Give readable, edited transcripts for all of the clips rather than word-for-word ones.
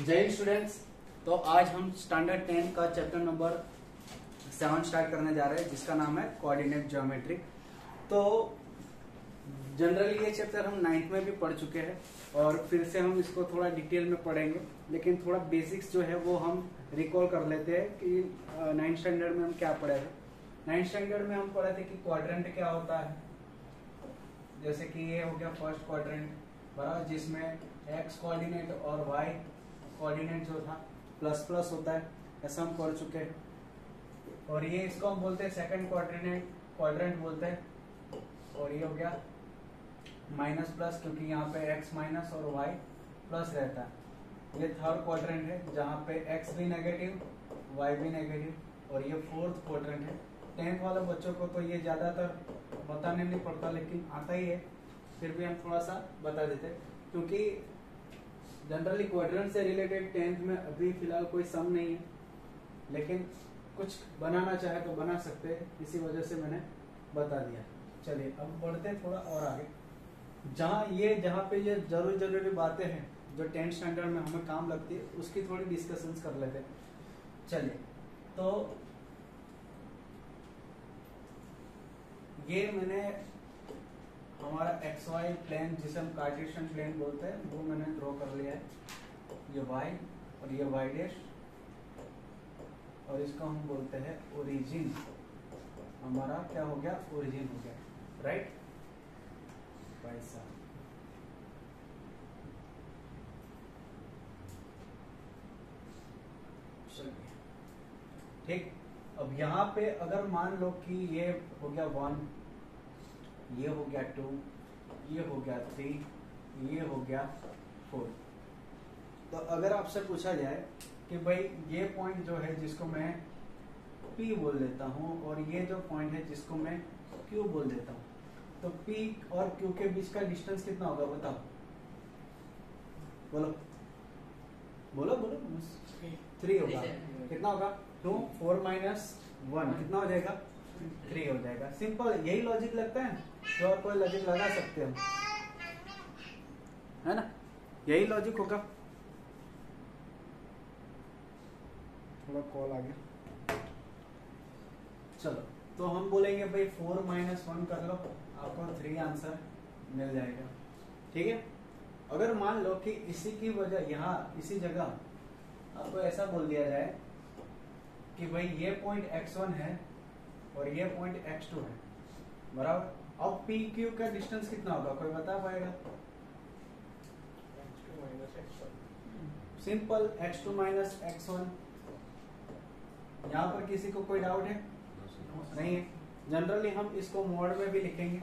जय हिंद स्टूडेंट्स। तो आज हम स्टैंडर्ड 10 का चैप्टर नंबर 7 स्टार्ट करने जा रहे हैं, जिसका नाम है कोऑर्डिनेट ज्योमेट्री। तो जनरली ये चैप्टर हम 9th में भी पढ़ चुके हैं और फिर से हम इसको थोड़ा डिटेल में पढ़ेंगे, लेकिन थोड़ा बेसिक्स जो है वो हम रिकॉल कर लेते हैं कि 9th स्टैंडर्ड में हम क्या पढ़े थे। 9th स्टैंडर्ड में हम पढ़े थे कि क्वाड्रेंट क्या होता है। जैसे कि ये हो गया फर्स्ट क्वाड्रेंट बराबर, जिसमें एक्स कोऑर्डिनेट और वाई कोऑर्डिनेट जो था प्लस प्लस होता है, ऐसा हम पढ़ चुके हैं। और ये इसको हम बोलते हैं सेकंड क्वाड्रेंट बोलते हैं। और ये हो गया माइनस प्लस, क्योंकि यहाँ पे एक्स माइनस और वाई प्लस रहता है। ये थर्ड क्वाड्रेंट है जहाँ पे एक्स भी नेगेटिव वाई भी नेगेटिव। और ये फोर्थ क्वाड्रेंट है। 10th वाले बच्चों को तो ये ज्यादातर बताने नहीं पड़ता, लेकिन आता ही है, फिर भी हम थोड़ा सा बता देते हैं, क्योंकि जनरली क्वाड्रेंट से रिलेटेड 10th में अभी फिलहाल कोई सम नहीं है, लेकिन कुछ बनाना चाहे तो बना सकते हैं, इसी वजह से मैंने बता दिया। चलिए अब बढ़ते हैं थोड़ा और आगे, जहाँ पे ये जरूरी बातें हैं जो 10th स्टैंडर्ड में हमें काम लगती है, उसकी थोड़ी डिस्कशंस कर लेते हैं। चलिए, तो ये मैंने हमारा एक्स वाई प्लेन, जिसे हम कार्टेशियन प्लेन बोलते हैं, वो मैंने ड्रॉ कर लिया है। ये वाई और ये वाई डैश, और इसको हम बोलते हैं ओरिजिन। हमारा क्या हो गया, ओरिजिन हो गया, राइट भाई साहब। चलिए ठीक। अब यहाँ पे अगर मान लो कि ये हो गया 1, ये हो गया 2, ये हो गया 3, ये हो गया 4। तो अगर आपसे पूछा जाए कि भाई ये पॉइंट जो है जिसको मैं P बोल देता हूँ, और ये जो पॉइंट है जिसको मैं Q बोल देता हूँ, तो P और Q के बीच का डिस्टेंस कितना होगा बताओ। बोलो बोलो बोलो। 3 होगा। कितना होगा? 2 4 माइनस 1 कितना हो जाएगा? 3 हो जाएगा। सिंपल, यही लॉजिक लगता है, जो और कोई लॉजिक लगा सकते हो, है ना? यही लॉजिक होगा। थोड़ा कॉल आ गया। चलो, तो हम बोलेंगे भाई 4 माइनस 1 कर लो, आपको 3 आंसर मिल जाएगा। ठीक है। अगर मान लो कि इसी की वजह यहाँ इसी जगह आपको ऐसा बोल दिया जाए कि भाई ये पॉइंट x1 है और ये पॉइंट x2 है, बराबर। अब PQ का डिस्टेंस कितना होगा, कोई बता पाएगा? Simple, x2 minus x1। यहाँ पर किसी को कोई डाउट है? नहीं है। जनरली हम इसको मोड में भी लिखेंगे।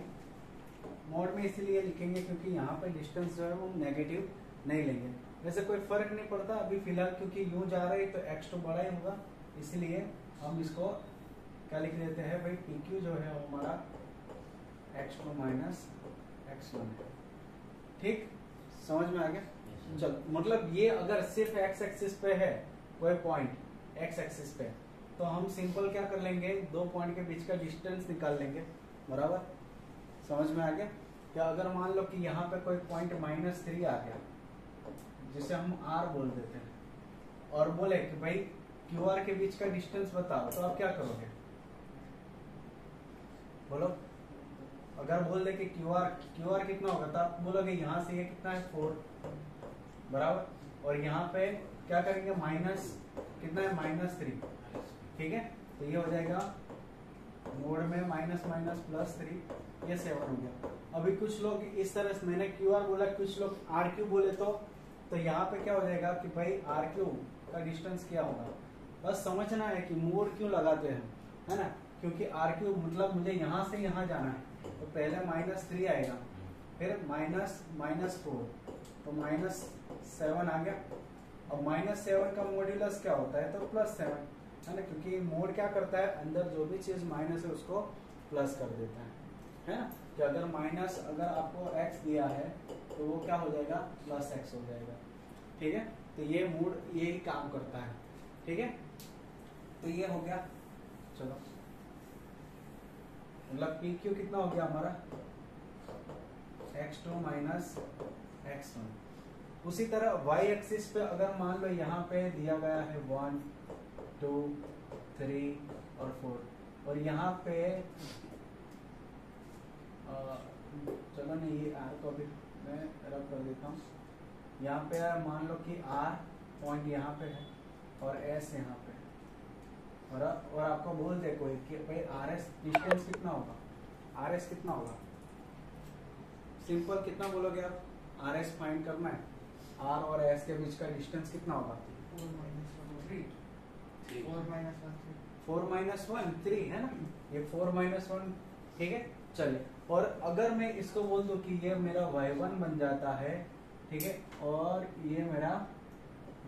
मोड में इसलिए लिखेंगे क्योंकि यहाँ पर डिस्टेंस जो है वो नेगेटिव नहीं लेंगे। वैसे कोई फर्क नहीं पड़ता अभी फिलहाल, क्योंकि यूं जा रहे तो x2 बड़ा ही होगा, इसलिए हम इसको क्या लिख देते हैं भाई, PQ जो है हमारा x2 माइनस x1 है। ठीक, समझ में आ गया? चलो, मतलब ये अगर सिर्फ x एक्सिस पे है कोई पॉइंट, x एक्सिस पे, तो हम सिंपल क्या कर लेंगे, दो पॉइंट के बीच का डिस्टेंस निकाल लेंगे, बराबर। समझ में आ गया? क्या अगर मान लो कि यहाँ पे कोई पॉइंट -3 आ गया, जिसे हम R बोल देते हैं, और बोले कि भाई QR के बीच का डिस्टेंस बताओ, तो आप क्या करोगे? बोलो। अगर बोल दे कि QR कितना होगा, तो आप बोलोगे यहाँ से ये कितना है 4, बराबर। और यहाँ पे क्या करेंगे, माइनस कितना है, -3। ठीक है, तो ये हो जाएगा मोड में माइनस माइनस प्लस 3, ये 7 हो गया। अभी कुछ लोग इस तरह से, मैंने QR बोला, कुछ लोग RQ बोले, तो यहाँ पे क्या हो जाएगा कि भाई RQ का डिस्टेंस क्या होगा। बस समझना है कि मोड क्यों लगाते हैं, है ना? क्योंकि RQ मतलब मुझे यहाँ से यहाँ जाना है, तो पहले -3 आएगा, फिर -4, तो -7 आ गया। अब -7 का मॉड्यूलस क्या होता है, तो +7, है ना? क्योंकि मोड क्या करता है, अंदर जो भी चीज माइनस है उसको प्लस कर देता है ना? कि अगर अगर आपको x दिया है तो वो क्या हो जाएगा, +x हो जाएगा। ठीक है, तो ये मोड यही काम करता है। ठीक है, तो ये हो गया। चलो, मतलब PQ कितना हो गया हमारा, x2 माइनस x1। उसी तरह y एक्सिस पे अगर मान लो यहाँ पे दिया गया है 1 2 3 और 4 और यहाँ पे चलो नहीं ये r को भी मैं रब कर देता हूँ। यहाँ पे मान लो कि r पॉइंट यहाँ पे है और s यहाँ पे है और आपको बोल दे कोई कि भाई rs डिस्टेंस कितना होगा, rs कितना होगा, सिंपल कितना बोलोगे आप, rs फाइंड करना है, r और s के बीच का डिस्टेंस कितना होगा 4-1 3 है ना, ये 4-1 ठीक है। चलिए और अगर मैं इसको बोल दूं कि ये मेरा y1 बन जाता है, ठीक है, और ये मेरा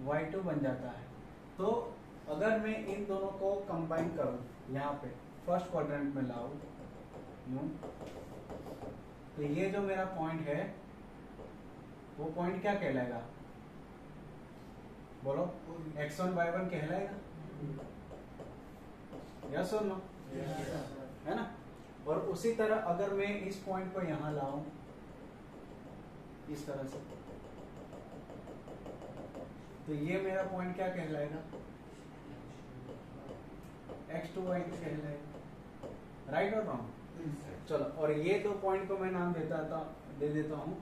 y2 बन जाता है, तो अगर मैं इन दोनों को कंबाइन करूं यहाँ पे फर्स्ट क्वाड्रेंट में लाऊं यूं, तो ये जो मेरा पॉइंट है वो पॉइंट क्या कहलाएगा, बोलो x1 y1 कहलाएगा, यस और नो, है ना। और उसी तरह अगर मैं इस पॉइंट को यहां लाऊं इस तरह से, तो ये मेरा पॉइंट क्या कहलाएगा, x2 y2 कहलाएगा, राइट और रॉन्ग। चलो और ये दो पॉइंट को मैं नाम दे देता हूं,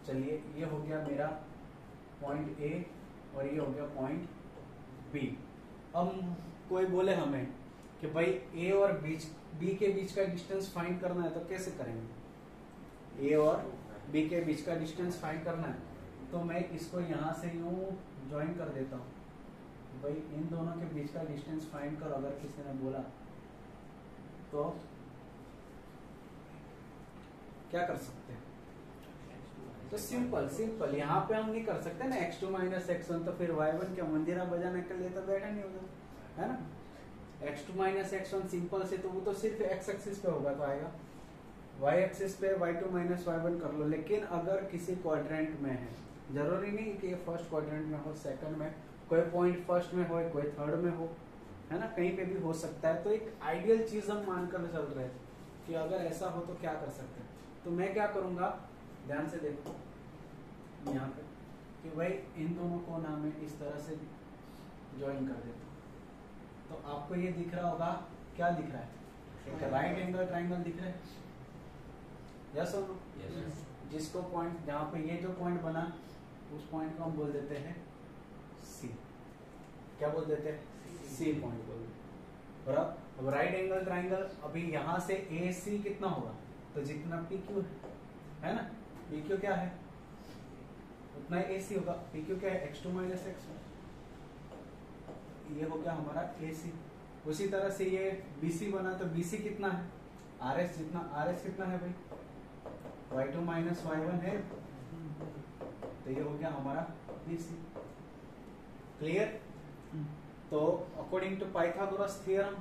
चलिए ये हो गया मेरा पॉइंट A और ये हो गया पॉइंट B। अब कोई बोले हमें कि भाई A और B के बीच का डिस्टेंस फाइंड करना है, तो कैसे करेंगे, A और B के बीच का डिस्टेंस फाइंड करना है, तो मैं इसको यहाँ से यूं ज्वाइन कर देता हूँ, भाई इन दोनों के बीच का डिस्टेंस फाइंड करो, अगर किसी ने बोला तो क्या कर सकते हैं, तो सिंपल यहाँ पे हम नहीं कर सकते ना, x2 माइनस x1, तो फिर y1 क्या मंदिरा बजाने के लिए तो बैठा नहीं होगा, है ना। x2 माइनस x1 सिंपल से, तो वो तो सिर्फ x एक्सिस पे होगा, तो आएगा y एक्सिस पे y2 माइनस y1 कर लो। लेकिन अगर किसी क्वाड्रेंट में है, जरूरी नहीं कि ये फर्स्ट क्वाड्रेंट में हो, सेकंड में, कोई पॉइंट फर्स्ट में हो, कोई थर्ड में हो, है ना, कहीं पे भी हो सकता है। तो एक आइडियल चीज हम मानकर चल रहे हैं कि अगर ऐसा हो तो क्या कर सकते हैं। तो मैं क्या करूंगा, ध्यान से देखो यहाँ पे कि भाई इन दोनों को ना मैं इस तरह से ज्वाइन कर देता हूँ, तो आपको ये दिख रहा होगा, क्या दिख रहा है, एक राइट एंगल ट्राइंगल दिख रहा है, यस और नो। जिसको पॉइंट, जहाँ पे ये जो पॉइंट बना उस पॉइंट को हम बोल देते हैं सी, क्या बोल देते हैं, सी पॉइंट बोल देते। और अब राइट एंगल ट्राइंगल, अभी यहाँ से ए सी कितना होगा, तो जितना पी क्यू है ना, पी क्यू क्या है उतना ए सी होगा, पी क्यू क्या है x2 माइनस x1, ये हो गया हमारा ए सी। उसी तरह से ये BC बना, तो BC कितना है, RS जितना, RS कितना है भाई, y2 माइनस y1 है, तो ये हो गया हमारा BC, क्लियर। तो according to Pythagoras theorem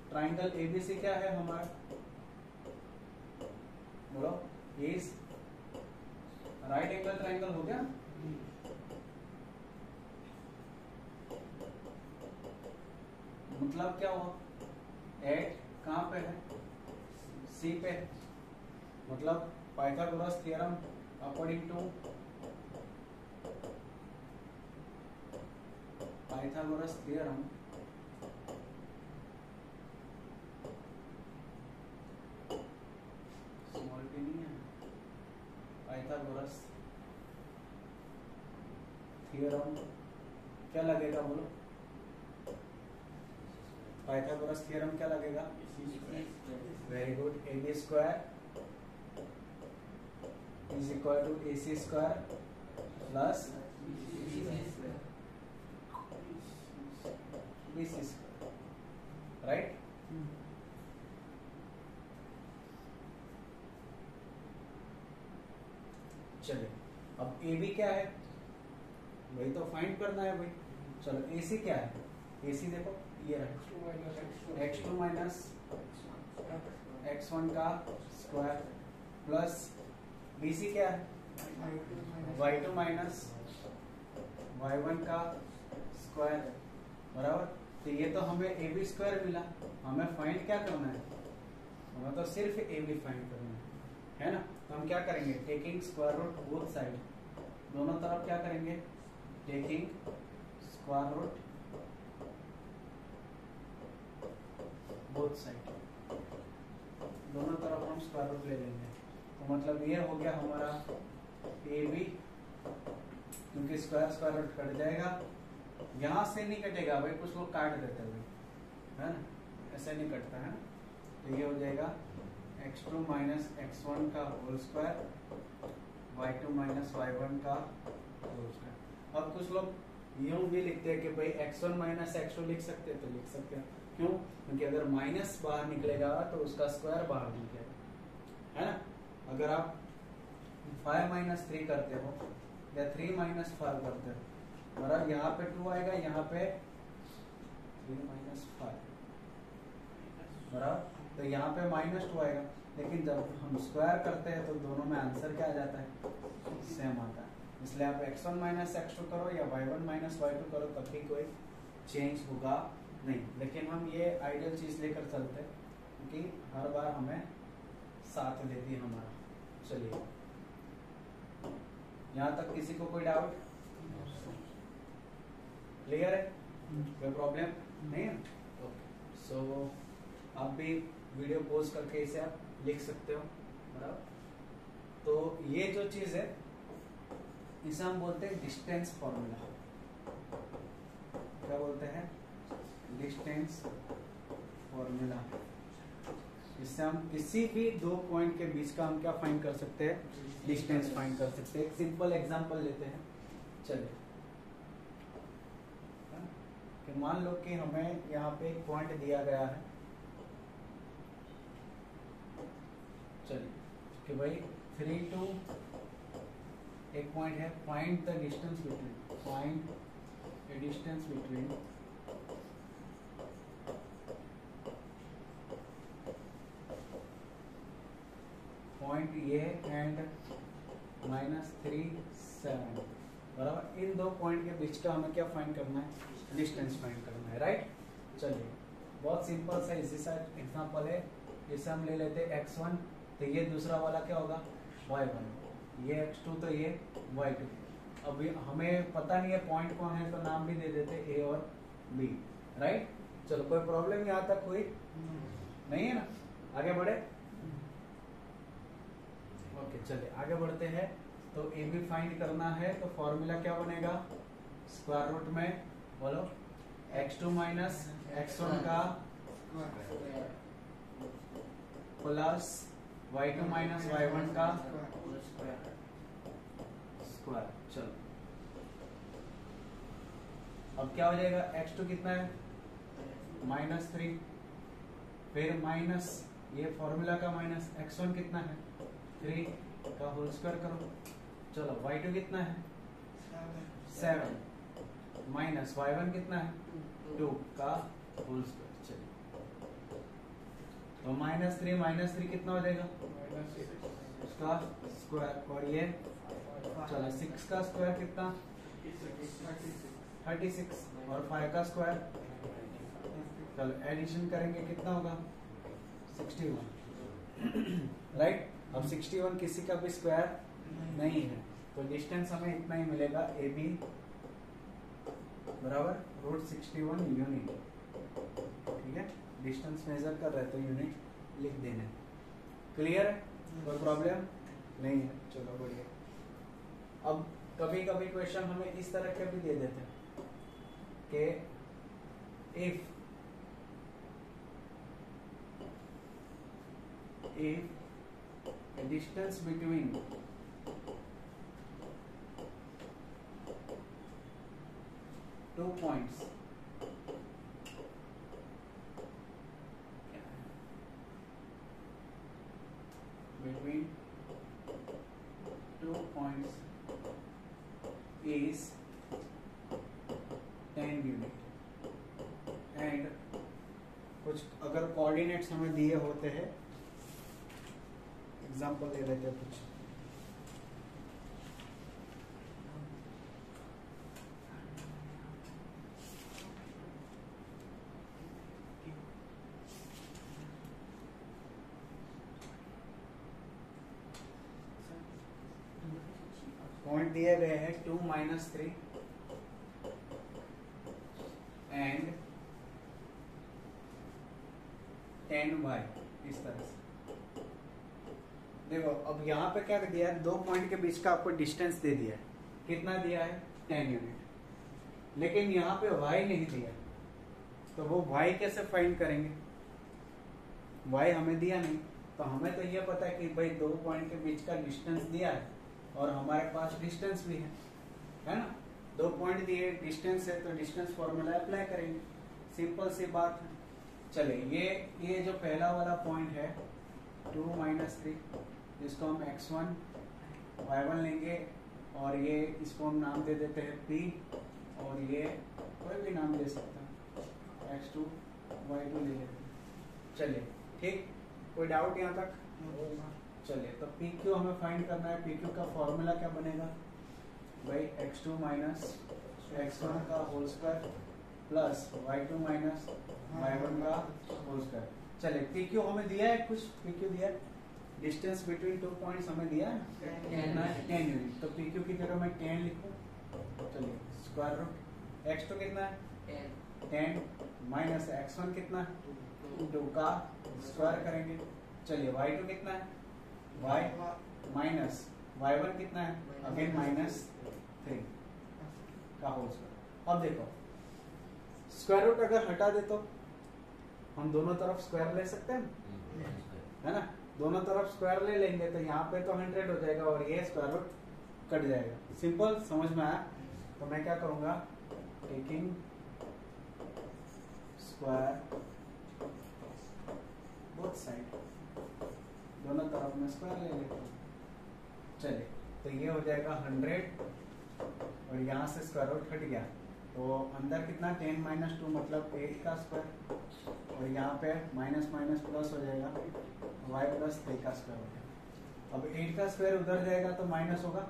triangle ABC क्या है हमारा, बोलो, इज राइट एंगल ट्राइंगल हो गया। मतलब क्या हुआ, एट कहाँ पे है, सी पे, मतलब Pythagoras theorem according to Pythagoras theorem small T नहीं है, पाइथागोरस थ्योरम क्या लगेगा, बोलो, पाइथागोरस थ्योरम क्या लगेगा, very good, AB square is equal to AC square plus BC square, right. चलिए अब AB क्या है, वही तो फाइंड करना है भाई। चलो AC क्या है, AC देखो ये रहा x2 माइनस x1 का स्क्वायर प्लस BC क्या है, y2 माइनस y1 का स्क्वायर, बराबर। तो ये तो हमें AB स्क्वायर मिला, हमें फाइंड क्या करना है, हमें तो सिर्फ AB फाइंड करना है ना। तो हम क्या करेंगे, taking square root both side, दोनों तरफ क्या करेंगे, taking square root both side, दोनों तरफ हम स्क्वायर रूट ले लेंगे। तो मतलब ये हो गया हमारा ए बी, क्योंकि स्क्वायर स्क्वायर रूट कट जाएगा, यहां से नहीं कटेगा भाई, कुछ लोग काट देते हैं है ना, ऐसे नहीं कटता है। तो ये हो जाएगा x2 माइनस x1 का whole square, y2 minus y1 का होल स्क्वायर। अब कुछ लोग यूं भी लिखते हैं कि भाई x1 माइनस x2 लिख सकते हैं, तो लिख सकते हैं, क्यों, क्योंकि अगर माइनस बाहर निकलेगा तो उसका स्क्वायर बाहर निकलेगा, है ना। अगर आप 5 माइनस 3 करते हो या 3 माइनस 5 करते हो, और यहाँ पे 2 आएगा, यहाँ पे 3 माइनस 5 बराबर, तो यहाँ पे -2 आएगा। लेकिन जब हम स्क्वायर करते हैं तो दोनों में आंसर क्या आ जाता है, सेम आता है। इसलिए आप x1 माइनस x2 करो या y1 माइनस y2 करो, तब भी कोई चेंज होगा नहीं। लेकिन हम ये आइडियल चीज लेकर चलते हैं, क्योंकि हर बार हमें साथ देती है हमारा। चलिए, यहाँ तक किसी को कोई डाउट, क्लियर है, कोई प्रॉब्लम नहीं है? ओके, सो आप भी वीडियो पॉज करके इसे आप लिख सकते हो, बराबर। तो ये जो चीज है इसे हम बोलते हैं डिस्टेंस फॉर्मूला। क्या बोलते हैं, डिस्टेंस फॉर्मूला। इससे हम किसी भी दो पॉइंट के बीच का हम क्या फाइंड कर सकते हैं, डिस्टेंस फाइंड कर सकते हैं। एक सिंपल एग्जांपल लेते हैं, चलिए। कि मान लो कि हमें यहाँ पे एक पॉइंट दिया गया है, चलिए, कि भाई 3 to एक पॉइंट है, find the distance between, find the distance between point A and -3 7, बराबर। इन दो पॉइंट के बीच का हमें क्या फाइंड करना है, डिस्टेंस फाइंड करना है, राइट। चलिए, बहुत सिंपल सा इसी सा एग्जांपल है। इसे हम ले लेते हैं x1, तो ये दूसरा वाला क्या होगा, y1, ये x2, तो ये y2। अभी हमें पता नहीं है पॉइंट कौन है, तो नाम भी दे देते a और b, राइट। चलो, कोई प्रॉब्लम यहाँ तक हुई नहीं है ना, आगे बढ़े। ओके, चलिए आगे बढ़ते हैं। तो ए बी फाइंड करना है, तो फॉर्मूला क्या बनेगा, स्क्वायर रूट में बोलो x2 माइनस x1 का प्लस y2 माइनस y1 का स्क्वायर। चलो, अब क्या हो जाएगा, x2 कितना है, -3, फिर माइनस ये फॉर्मूला का माइनस x1 कितना है, 3 का होल स्क्वायर करो। चलो, y2 कितना है, 7, माइनस y1 कितना है, 2 का होल स्क्वायर। चलिए, तो -3 कितना हो जाएगा, उसका स्क्वायर, और ये चलो 6 का स्क्वायर कितना, 36, और 5 का स्क्वायर, चलो एडिशन करेंगे कितना होगा, 61, राइट। अब 61 किसी का भी स्क्वायर नहीं है, तो डिस्टेंस हमें इतना ही मिलेगा, ए बी बराबर √61 यूनिट, ठीक है। डिस्टेंस मेजर कर रहे तो यूनिट लिख देना, क्लियर है, कोई प्रॉब्लम नहीं है। चलो बढ़िया। अब कभी कभी क्वेश्चन हमें इस तरह के भी दे देते हैं कि if distance between two points between 2 points is 10 unit, and कुछ अगर कोऑर्डिनेट्स हमें दिए होते हैं, एग्जांपल ले लेते हैं कुछ, पॉइंट दिए गए हैं 2 - 3 एंड 10y, इस तरह से। देखो अब यहाँ पे क्या दिया है, 2 पॉइंट के बीच का आपको डिस्टेंस दे दिया है, कितना दिया है 10 यूनिट, लेकिन यहाँ पे y नहीं दिया, तो वो y कैसे फाइंड करेंगे, y हमें दिया नहीं। तो हमें तो ये पता है कि भाई 2 पॉइंट के बीच का डिस्टेंस दिया है और हमारे पास डिस्टेंस भी है ना। 2 पॉइंट दिए, डिस्टेंस है, तो डिस्टेंस फॉर्मूला अप्लाई करेंगे, सिंपल सी बात है। चले ये जो पहला वाला पॉइंट है 2 - 3, इसको हम x1 y1 लेंगे और ये इसको हम नाम दे देते हैं p, और ये कोई भी नाम दे सकते हैं x2 y2 ले लेते हैं। चलिए ठीक, कोई डाउट यहाँ तक? चलिए तो PQ हमें फाइंड करना है। PQ का फॉर्मूला क्या बनेगा भाई, x2 - x1 का whole square plus y2 - y1 का होल स्क्वायर। चलिए PQ हमें दिया है कुछ, PQ दिया है, डिस्टेंस बिटवीन 2 पॉइंट्स हमें दिया है 10 यूनिट, तो PQ की जगह मैं 10 लिखूं। चलिए स्क्वायर रूट x2 कितना है 10 माइनस x1 कितना है 2 का स्क्वायर करेंगे। चलिए y2 कितना है y माइनस y1 कितना है अगेन -3 का होल स्क्वायर। अब देखो स्क्वायर रूट अगर हटा दे तो हम दोनों तरफ स्क्वायर ले सकते हैं, है ना, दोनों तरफ स्क्वायर ले लेंगे तो यहाँ पे तो 100 हो जाएगा और ये स्क्वायर रूट कट जाएगा। सिंपल, समझ में आया? तो मैं क्या करूंगा, टेकिंग स्क्वायर बोथ साइड, दोनों तरफ में स्क्वायर ले लेता हूँ। चलिए तो ये हो जाएगा 100 और यहाँ से स्क्वायर रूट हट गया, तो अंदर कितना 10 - 2 मतलब 8 का स्क्वायर, और यहाँ पे माइनस माइनस प्लस हो जाएगा y + 3 का स्क्वायर हो जाएगा। अब 8 का स्क्वायर उधर जाएगा तो माइनस होगा,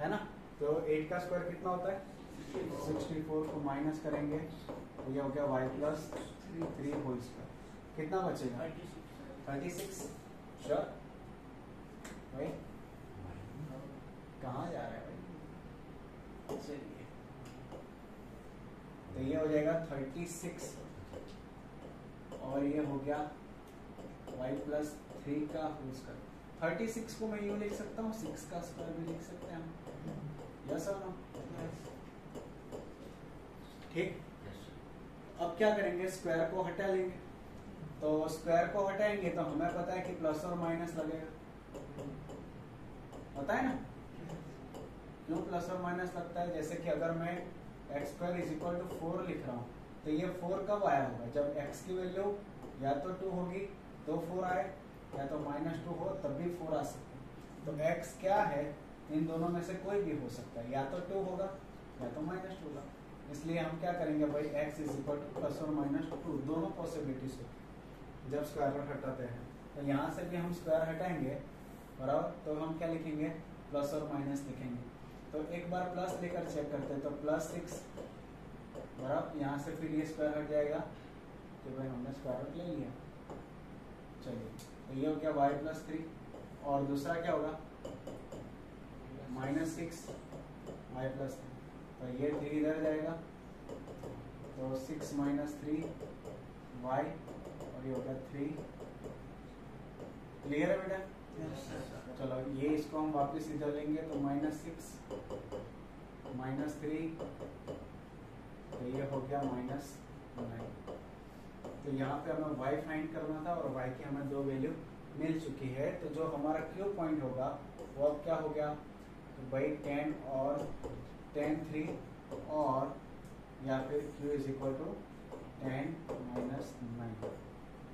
है ना, तो 8 का स्क्वायर कितना होता है 64 को माइनस करेंगे तो ये हो गया y + 3 होल स्क्वायर। कितना बचेगा 36। श्योर भाई, कहाँ जा रहा है भाई? चलिए तो ये हो जाएगा 36 और ये हो गया y + 3 का होल स्क्वायर। 36 को मैं यूं लिख सकता हूँ, 6 का स्क्वायर भी लिख सकते हैं हम, यस और नो? ठीक, अब क्या करेंगे, स्क्वायर को हटा लेंगे। तो स्क्वायर को हटाएंगे तो हमें पता है कि प्लस और माइनस लगेगा, पता है ना क्यों प्लस और माइनस लगता है। जैसे कि अगर मैं x² = 4 लिख रहा हूँ तो ये 4 कब आया होगा, जब x की वैल्यू या तो 2 होगी तो 4 आए, या तो -2 हो तब भी 4 आ सकता है। तो x क्या है, इन दोनों में से कोई भी हो सकता है, या तो 2 होगा या तो -2 होगा। इसलिए हम क्या करेंगे भाई, x = +or -2, दोनों पॉसिबिलिटीज हो जब स्क्वायर रूट हटाते हैं। तो यहाँ से भी हम स्क्वायर हटाएंगे बराबर, तो हम क्या लिखेंगे प्लस और माइनस लिखेंगे। तो एक बार प्लस लेकर चेक करते हैं, तो +6 बराबर, यहाँ से फिर ये स्क्वायर हट जाएगा कि भाई हमने स्क्वायर रूट ले लिया। चलिए तो ये हो गया y + 3 और दूसरा क्या होगा -6 y + 3, तो ये 3 इधर जाएगा तो 6 - 3 y और ये होगा 3। क्लियर है बेटा? चलो ये इसको हम वापस इधर लेंगे तो -6 -3 तो ये हो गया -9। तो यहाँ पे हमें y फाइंड करना था और y की हमें 2 वैल्यू मिल चुकी है। तो जो हमारा Q पॉइंट होगा वो अब क्या हो गया, तो भाई 10 और 10 3 और या फिर Q = 10 - 9।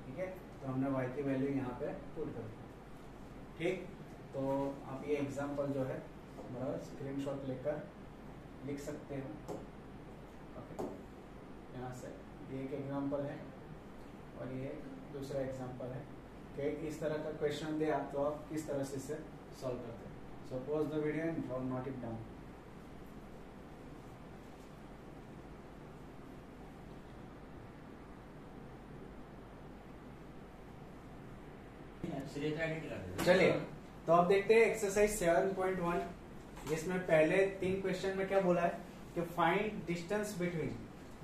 ठीक है, तो हमने y की वैल्यू यहाँ पे पुट कर दी। ठीक, तो आप ये एग्जांपल जो है बराबर स्क्रीनशॉट लेकर लिख सकते हो। ओके, यहाँ से ये एक एग्जांपल है और ये दूसरा एग्जांपल है कि इस तरह का क्वेश्चन दे आप तो आप किस तरह से इसे सॉल्व करते हैं। So pause the video and note it down. Serious identity कर देते हैं। चलिए तो अब देखते हैं एक्सरसाइज 7.1। जिसमें पहले 3 क्वेश्चन में क्या बोला है कि find distance between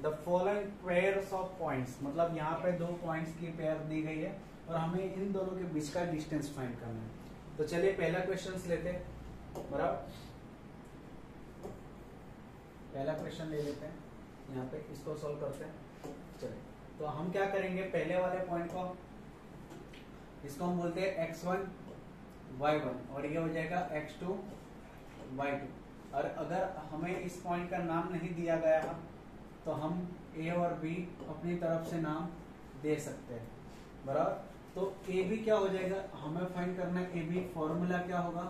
the following pairs of points, मतलब यहाँ पे 2 पॉइंट्स की पेयर दी गई है और हमें इन दोनों के बीच का डिस्टेंस फाइंड करना है। तो चलिए पहला क्वेश्चन लेते हैं, बराबर। पहला क्वेश्चन ले लेते हैं, यहाँ पे इसको सॉल्व करते हैं। चलिए तो हम क्या करेंगे, पहले वाले पॉइंट को इसको हम बोलते हैं x1 y1 और ये हो जाएगा x2 y2। और अगर हमें इस पॉइंट का नाम नहीं दिया गया है तो हम a और b अपनी तरफ से नाम दे सकते हैं, बराबर। तो ए बी क्या हो जाएगा, हमें फाइंड करना है ए बी। फॉर्मूला क्या होगा,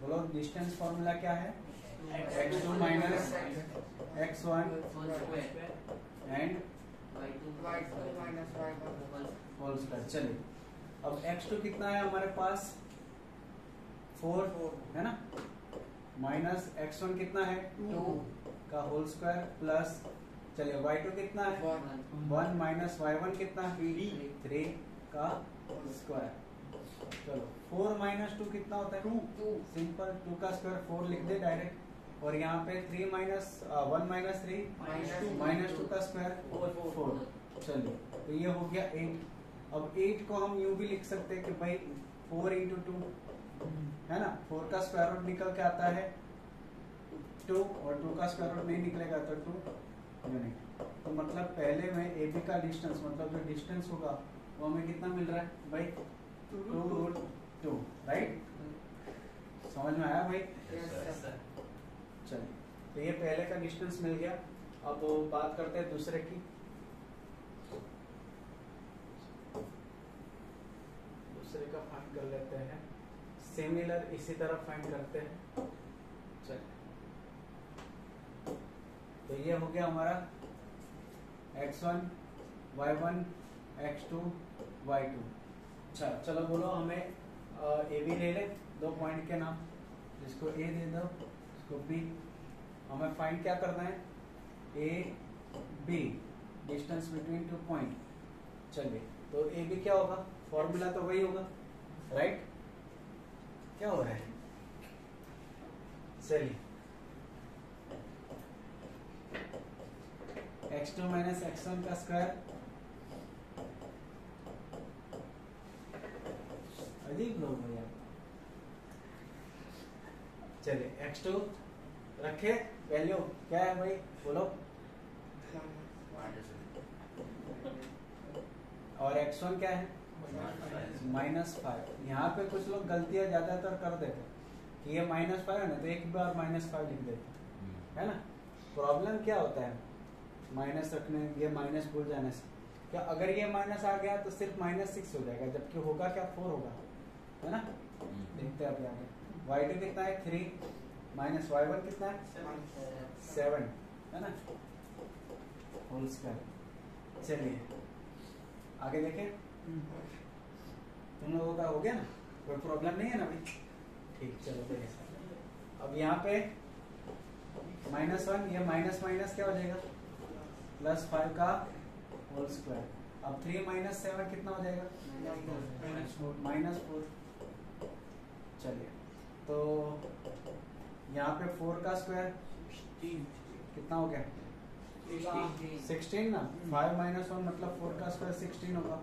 बोलो डिस्टेंस फॉर्मूला क्या है, x2 minus x1 and whole square. चलिए अब x2 कितना है हमारे पास 4 है ना, माइनस x1 कितना है 2 का होल स्क्वायर प्लस, चलिए y2 कितना है 1 माइनस y1 कितना है 3 का स्क्वायर। चलो 4 माइनस 2 कितना होता है 2, सिंपल 2 का स्क्वायर 4 लिख दे डायरेक्ट। और यहाँ पे 3 माइनस 1 माइनस 3 माइनस 2 का स्क्वायर 4। चलिए तो ये हो गया 8। अब 8 को हम यूं भी लिख सकते हैं कि भाई 4 इंटू 2 है ना, 4 का स्क्वायर रूट निकल के आता है 2 और 2 का स्क्वायर रूट नहीं निकलेगा तो 2 यूनिट। तो मतलब पहले में ए बी का डिस्टेंस, मतलब जो डिस्टेंस होगा वो हमें कितना मिल रहा है भाई 2√2, राइट। समझ में आया भाई? चलिए तो ये पहले का डिस्टेंस मिल गया। अब बात करते हैं दूसरे की। दूसरे का फाइंड कर लेते हैं, सिमिलर इसी तरह फाइंड करते हैं। चलिए तो ये हो गया हमारा x1 y1 x2 y2। अच्छा चलो बोलो हमें ए बी ले ले, 2 पॉइंट के नाम, जिसको ए दे दो इसको बी। हमें फाइंड क्या करना है, A B distance between 2 point. चलिए तो ए बी क्या होगा, फॉर्मूला तो वही होगा, राइट। क्या हो रहा है, चलिए x2 माइनस x1 का स्क्वायर, अजीब लोग भैया। चलिए x2 रखे, वैल्यू क्या है भाई बोलो, और x1 क्या है -5। यहाँ पे कुछ लोग गलतियां ज्यादातर कर देते कि ये -5 है ना तो एक बार -5 लिख देते, है ना। प्रॉब्लम क्या होता है माइनस रखने, ये माइनस भूल जाने से, क्या अगर ये माइनस आ गया तो सिर्फ -6 हो जाएगा, जबकि होगा क्या 4 होगा, है ना। देखते हैं अभी आगे। y2 कितना है 3 माइनस y1 कितना है 7, है ना, होल स्क्वायर। चलिए आगे देखें, तुम लोगों का हो गया ना, कोई प्रॉब्लम नहीं है ना भाई, ठीक। चलो देखिए अब यहाँ पे -1, ये माइनस माइनस क्या हो जाएगा +5 का होल स्क्वायर। अब 3 माइनस 7 कितना हो जाएगा -4। चलिए तो यहाँ पे 4 का स्क्वायर कितना हो गया 16 ना, 5 माइनस 1 मतलब 4 का स्क्वायर 16 होगा।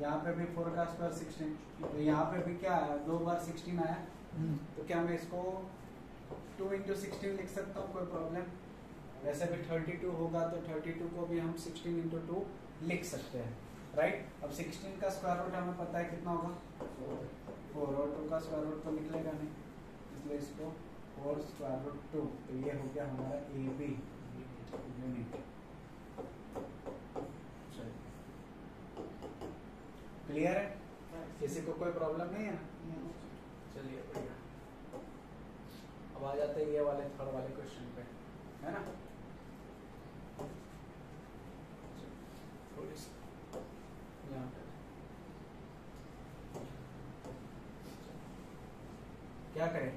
यहाँ पे भी 4 का स्क्वायर 16, तो यहाँ पे भी क्या आया 2 बार 16 आया। तो क्या मैं इसको 2 इंटू 16 लिख सकता हूँ, कोई प्रॉब्लम। वैसे भी 32 होगा तो 32 को भी हम 16 इंटू 2 लिख सकते हैं, राइट। अब 16 का स्क्वायर रूट हमें पता है कितना होगा 4 और 2 का स्क्वायर रूट तो निकलेगा नहीं, इसलिए इसको 4 स्क्वायर रूट 2। तो ये हो गया हमारा ए बी यूनिट। क्लियर है, किसी को कोई प्रॉब्लम नहीं है ना। चलिए बढ़िया। अब आ जाते हैं ये वाले थर्ड वाले क्वेश्चन पे, है ना। यहाँ पे क्या करें,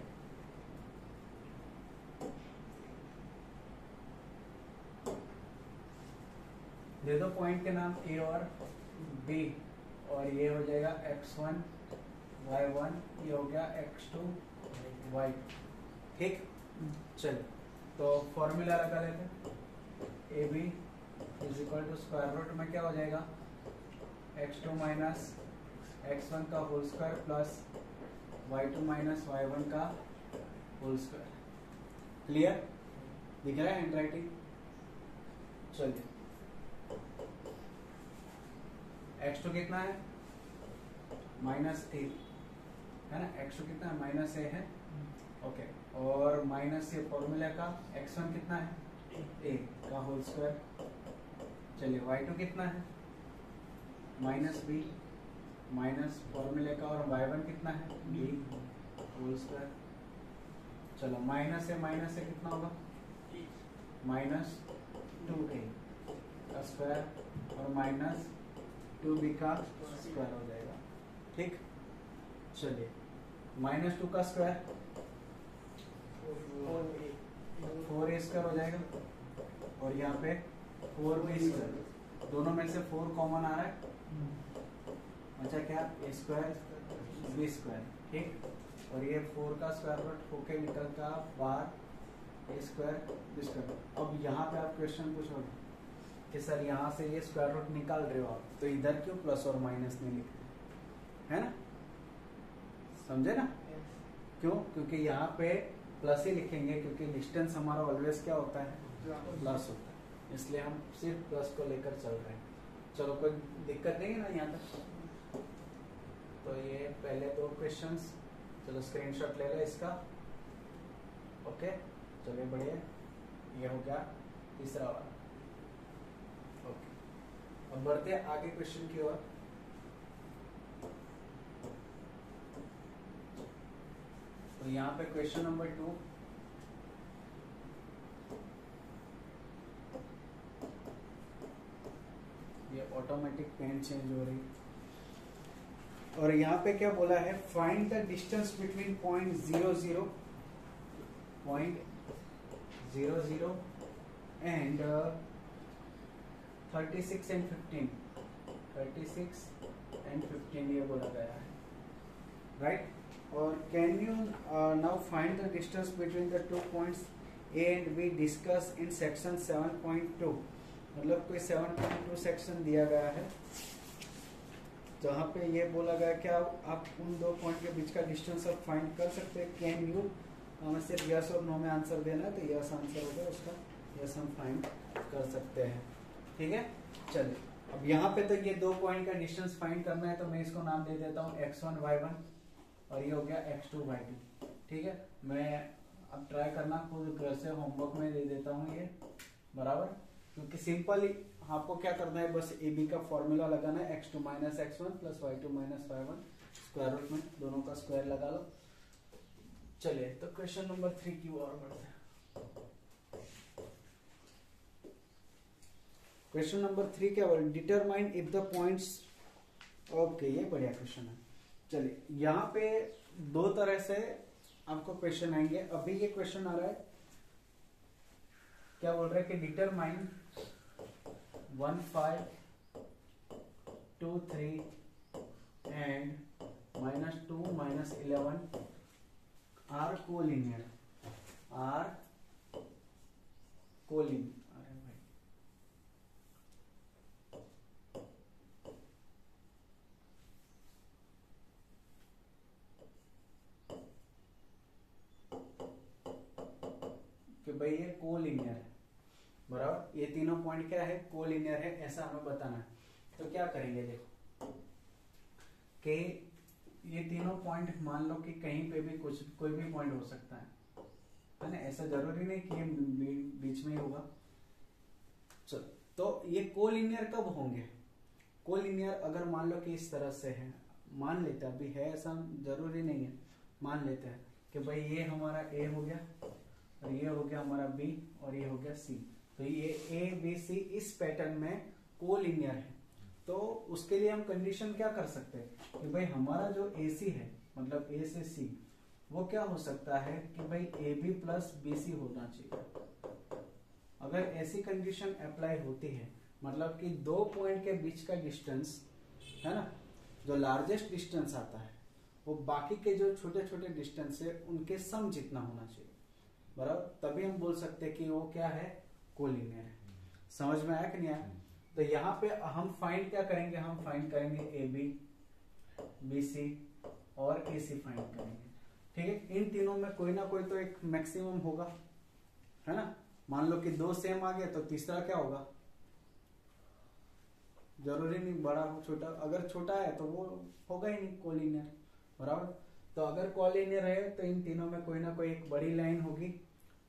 दे दो पॉइंट के नाम ए और बी, और ये हो जाएगा x1 y1, ये हो गया x2 y2, ठीक। चलो तो फॉर्मूला लगा लेते हैं, A B is equal to square root में क्या हो जाएगा, x2 माइनस x1 का whole square plus y2 minus y1 का होल स्क्वायर। क्लियर दिख रहा है हैंड राइटिंग? चलिए x2 कितना है, -a है ना, x2 कितना है, -a है, ओके। और माइनस ये फॉर्मूला का x1 कितना है, a का होल स्क्वायर। चलिए y2 कितना है, -b माइनस फॉर्मूले का, और y1 कितना है, b होल स्क्वायर। चलो माइनस से कितना होगा, -2a का स्क्वायर और -2b का स्क्वायर हो जाएगा, ठीक। चलिए -2 का स्क्वायर 4a स्क्वायर हो जाएगा, और यहाँ पे 4b स्क्वायर, दोनों में से 4 कॉमन आ रहा है, अच्छा क्या, a स्क्वायर b स्क्वायर, ठीक। और ये 4 का स्क्वायर रूट होके निकल का बाहर a स्क्वायर b स्क्वायर। अब यहाँ पे आप क्वेश्चन पूछोगे कि सर यहाँ से ये स्क्वायर रूट निकाल रहे हो आप, तो इधर क्यों प्लस और माइनस नहीं लिखते, है ना, समझे ना? क्यों? क्योंकि यहाँ पे प्लस ही लिखेंगे, क्योंकि डिस्टेंस हमारा ऑलवेज क्या होता है, प्लस होता है, इसलिए हम सिर्फ प्लस को लेकर चल रहे हैं। चलो कोई दिक्कत नहीं है ना यहाँ तक? तो ये पहले 2 क्वेश्चंस, चलो स्क्रीनशॉट ले लो इसका, ओके। चलिए बढ़िया, ये हो गया तीसरा वाला, ओके। अब बढ़ते हैं आगे क्वेश्चन की ओर। तो यहाँ पे क्वेश्चन नंबर 2, ये ऑटोमेटिक पेन चेंज हो रही, और यहाँ पे क्या बोला है, find the distance between point 0 0 and 36 and 15, 36 and 15 ये बोला गया है, राइट। और can you now find the distance between the 2 points A and be discuss in section 7.2, मतलब कोई 7.2 सेक्शन दिया गया है जहाँ पे ये बोला गया कि आप उन 2 पॉइंट के बीच का डिस्टेंस आप फाइंड कर सकते हैं। कैन यू, हमें सिर्फ यस और नो में आंसर देना है, तो यस आंसर होगा उसका, यस हम फाइंड कर सकते हैं, ठीक है। चलिए अब यहाँ पे तो ये 2 पॉइंट का डिस्टेंस फाइंड करना है, तो मैं इसको नाम दे देता हूँ x1 y1, और ये हो गया x2 y2, ठीक है। मैं अब ट्राई करना खुद घर से होमवर्क में दे देता हूँ ये, बराबर, क्योंकि सिंपल आपको क्या करना है, बस ए बी का फॉर्मूला लगाना है, x2 minus x1 plus y2 minus y1 square root में दोनों का स्क्वायर लगा लो। चलिए तो क्वेश्चन नंबर 3 की ओर बढ़ते हैं। क्वेश्चन नंबर 3 क्या बोल, determine if the points, okay ये बढ़िया क्वेश्चन है। चलिए यहाँ पे 2 तरह से आपको क्वेश्चन आएंगे। अभी ये क्वेश्चन आ रहा है, क्या बोल रहा है कि determine 1 5 2 3 and -2 -11 are collinear, are collinear, अरे भाई कि भाई ये कोलिनियर है, बराबर, ये तीनों पॉइंट क्या है, कोलिनियर है, ऐसा हमें बताना है। तो क्या करेंगे, देखो कि ये तीनों पॉइंट मान लो कि कहीं पे भी कोई भी पॉइंट हो सकता है ना, ऐसा जरूरी नहीं कि ये बीच में ही होगा। चलो तो ये कोलिनियर कब होंगे, कोलिनियर अगर मान लो कि इस तरह से है, मान लेते हैं, अभी है ऐसा जरूरी नहीं है, मान लेते हैं कि भाई ये हमारा ए हो गया, और ये हो गया हमारा बी, और ये हो गया सी, तो ये ए बी सी इस पैटर्न में कोलिनियर है। तो उसके लिए हम कंडीशन क्या कर सकते हैं कि भाई हमारा जो AC है, मतलब A से C, वो क्या हो सकता है कि भाई AB प्लस BC होना चाहिए। अगर ऐसी कंडीशन अप्लाई होती है, मतलब कि 2 पॉइंट के बीच का डिस्टेंस है ना, जो लार्जेस्ट डिस्टेंस आता है वो बाकी के जो छोटे छोटे डिस्टेंस है उनके सम जितना होना चाहिए, बराबर, तभी हम बोल सकते हैं कि वो क्या है, कोलिनियर है। समझ में आया कि नहीं आया? तो यहाँ पे हम फाइंड क्या करेंगे, हम फाइंड करेंगे ए बी, बी सी और ए सी फाइंड करेंगे। ठीक है, इन तीनों में कोई ना कोई तो एक मैक्सिमम होगा, है ना। मान लो कि दो सेम आ गया तो तीसरा क्या होगा, जरूरी नहीं बड़ा हो छोटा, अगर छोटा है तो वो होगा ही नहीं कोलिनियर, बराबर। तो अगर कोलिनियर है तो इन तीनों में कोई ना कोई एक बड़ी लाइन होगी,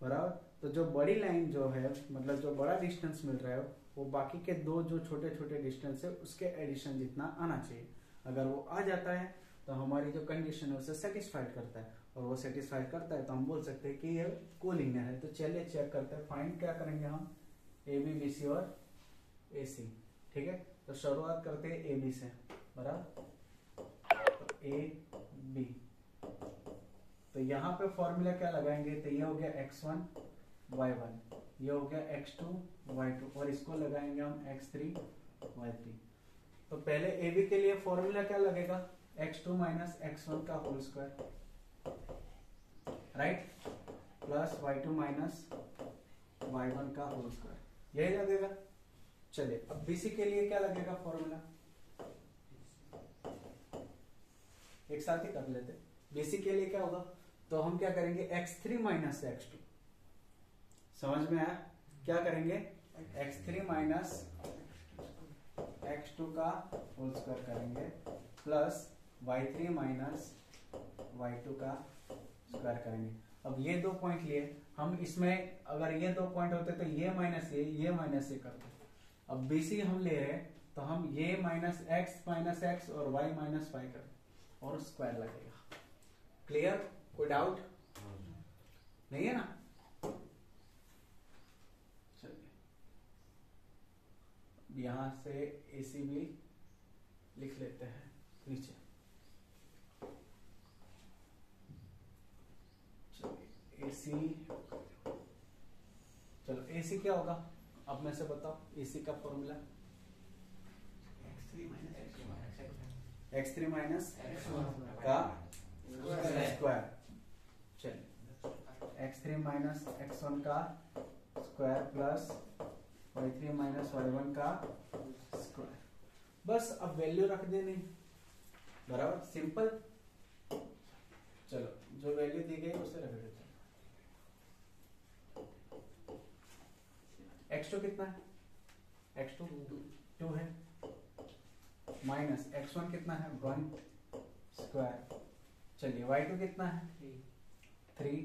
बराबर। तो जो बड़ी लाइन जो है, मतलब जो बड़ा डिस्टेंस मिल रहा है वो बाकी के दो जो छोटे छोटे डिस्टेंस है उसके एडिशन जितना आना चाहिए। अगर वो आ जाता है तो हमारी जो कंडीशन है उसे सेटिस्फाइड करता है, और वो सेटिस्फाइड करता है तो हम बोल सकते हैं कि ये कोलिनियर है। तो चलिए चेक करते हैं, फाइंड क्या करेंगे हम, ए बी, बी सी और ए सी। ठीक है, तो शुरुआत करते हैं ए बी से, बराबर। तो ए बी, तो यहाँ पे फॉर्मूला क्या लगाएंगे, तो ये हो गया x1 y1, ये हो गया x2 y2, और इसको लगाएंगे हम x3 y3। तो पहले ए बी के लिए फॉर्मूला क्या लगेगा, x2 माइनस x1 का whole square, right, plus y2 minus y1 का होल स्क्वायर, यही लगेगा। चलिए अब बीसी के लिए क्या लगेगा फॉर्मूला, एक साथ ही कर लेते। बीसी के लिए क्या होगा, तो हम क्या करेंगे, x3 माइनस x2, समझ में आया, क्या करेंगे, x3 माइनस x2 का होल स्क्वायर करेंगे, प्लस y3 माइनस y2 का स्क्वायर करेंगे। अब ये दो पॉइंट लिए हम, इसमें अगर ये दो पॉइंट होते तो ये माइनस ये करते। अब बीसी हम ले रहे हैं तो हम ये माइनस एक्स और y माइनस वाई करते और स्क्वायर लगेगा। क्लियर, कोई डाउट नहीं है ना? चलिए यहां से AC भी लिख लेते हैं नीचे। चलिए AC, चलो AC क्या होगा, अब में से बताओ AC का फॉर्मूला, x3 माइनस का स्क्वायर। चलिए x3 माइनस x1 का square plus y3 minus y1 का स्क्वायर, बस अब वैल्यू रख देनी, बराबर, सिंपल। चलो जो वैल्यू दी गई उसे रख देते हैं। x2 कितना है, x2 2 है, माइनस x1 कितना है 1 स्क्वायर। चलिए y2 कितना है 3,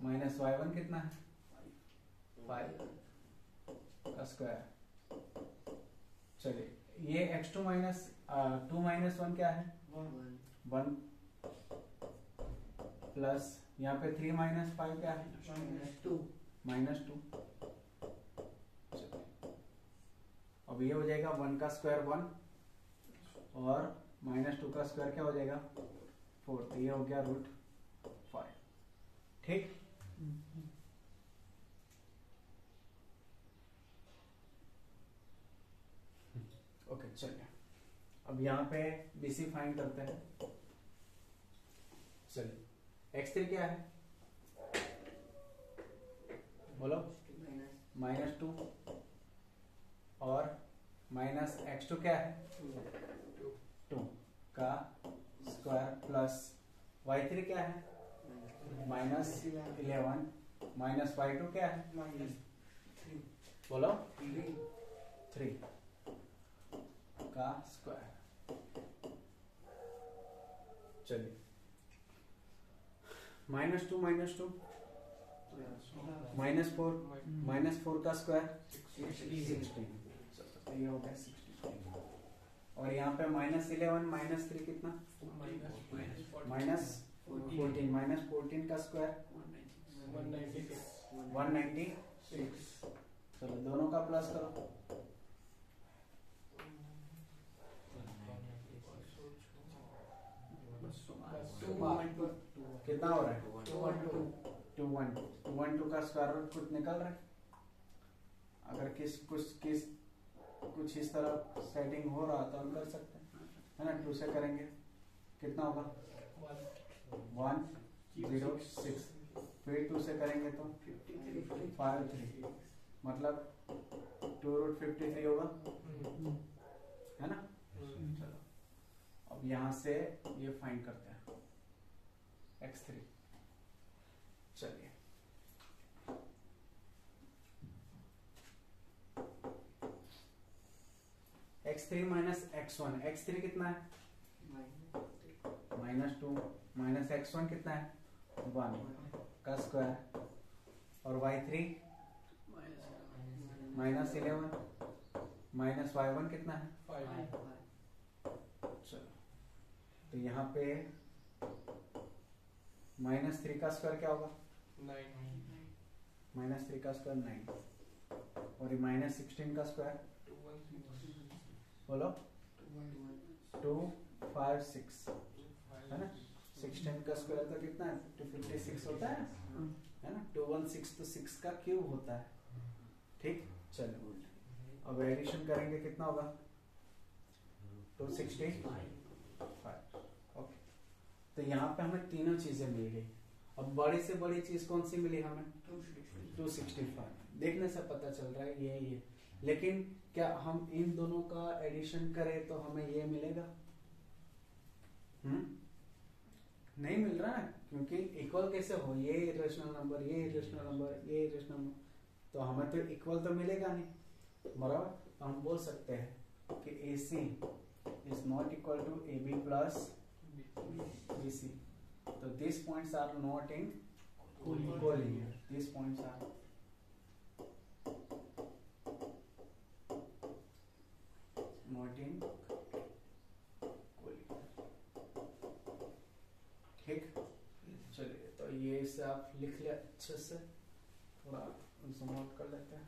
माइनस y1 कितना है 5 का स्क्वायर। चलिए ये x2 माइनस 2 माइनस 1 क्या है 1, प्लस यहाँ पे 3 माइनस 5 क्या है माइनस 2। अब ये हो जाएगा 1 का स्क्वायर 1 और माइनस 2 का स्क्वायर क्या हो जाएगा 4, तो ये हो गया √5। ठीक, ओके। चलिए अब यहाँ पे BC फाइंड करते हैं। चलिए x3 क्या है बोलो, -2 और माइनस x2 क्या है 2 का स्क्वायर प्लस y3 क्या है -11 माइनस y2 क्या है बोलो 3 का स्क्वायर। चलिए -2 -4 का स्क्वायर 16, ये हो गया 16। और यहाँ पे -11 -3 कितना -14 का स्क्वायर 196। चलो दोनों का प्लस करो, कितना हो रहा है 212 का स्क्वायर रूट कुछ निकल रहा है। अगर कुछ इस तरह सेटिंग हो रहा तो हम कर सकते हैं, है ना। 2 से करेंगे कितना होगा 106, फिर 2 से करेंगे तो 53, मतलब 2√53 होगा, है ना। चलो अब यहां से ये फाइंड करते हैं x3। चलिए x3 माइनस x1, x3 कितना है -2, माइनस x1 कितना है 1 का स्क्वायर, और y3 -11, माइनस y1 कितना है 5। चलो तो यहाँ पे -3 का स्क्वायर क्या होगा 9, -3 का स्क्वायर 9, और ये -16 का स्क्वायर बोलो 256, है ना। 16 का स्क्वायर तो कितना है 256 होता है ना। 216 तो 6 का क्यूब होता है, ठीक। चलो अब एडिशन करेंगे कितना होगा 265। ओके, तो यहाँ पे हमें तीनों चीजें मिल गई। अब बड़ी से बड़ी चीज कौन सी मिली हमें 265। देखने से पता चल रहा है ये, लेकिन क्या हम इन दोनों का एडिशन करें तो हमें ये मिलेगा? नहीं मिल रहा है, क्योंकि इक्वल कैसे हो, ये इरेशनल नंबर, ये इरेशनल नंबर, ये इरेशनल नंबर, तो हमें तो इक्वल तो मिलेगा नहीं, बराबर। तो हम बोल सकते हैं कि AC is not equal to AB plus BC. So these points are not in collinear. These points are not in collinear. ठीक, चलिए तो ये इसे आप लिख ले अच्छे से, थोड़ा जूम आउट कर लेते हैं।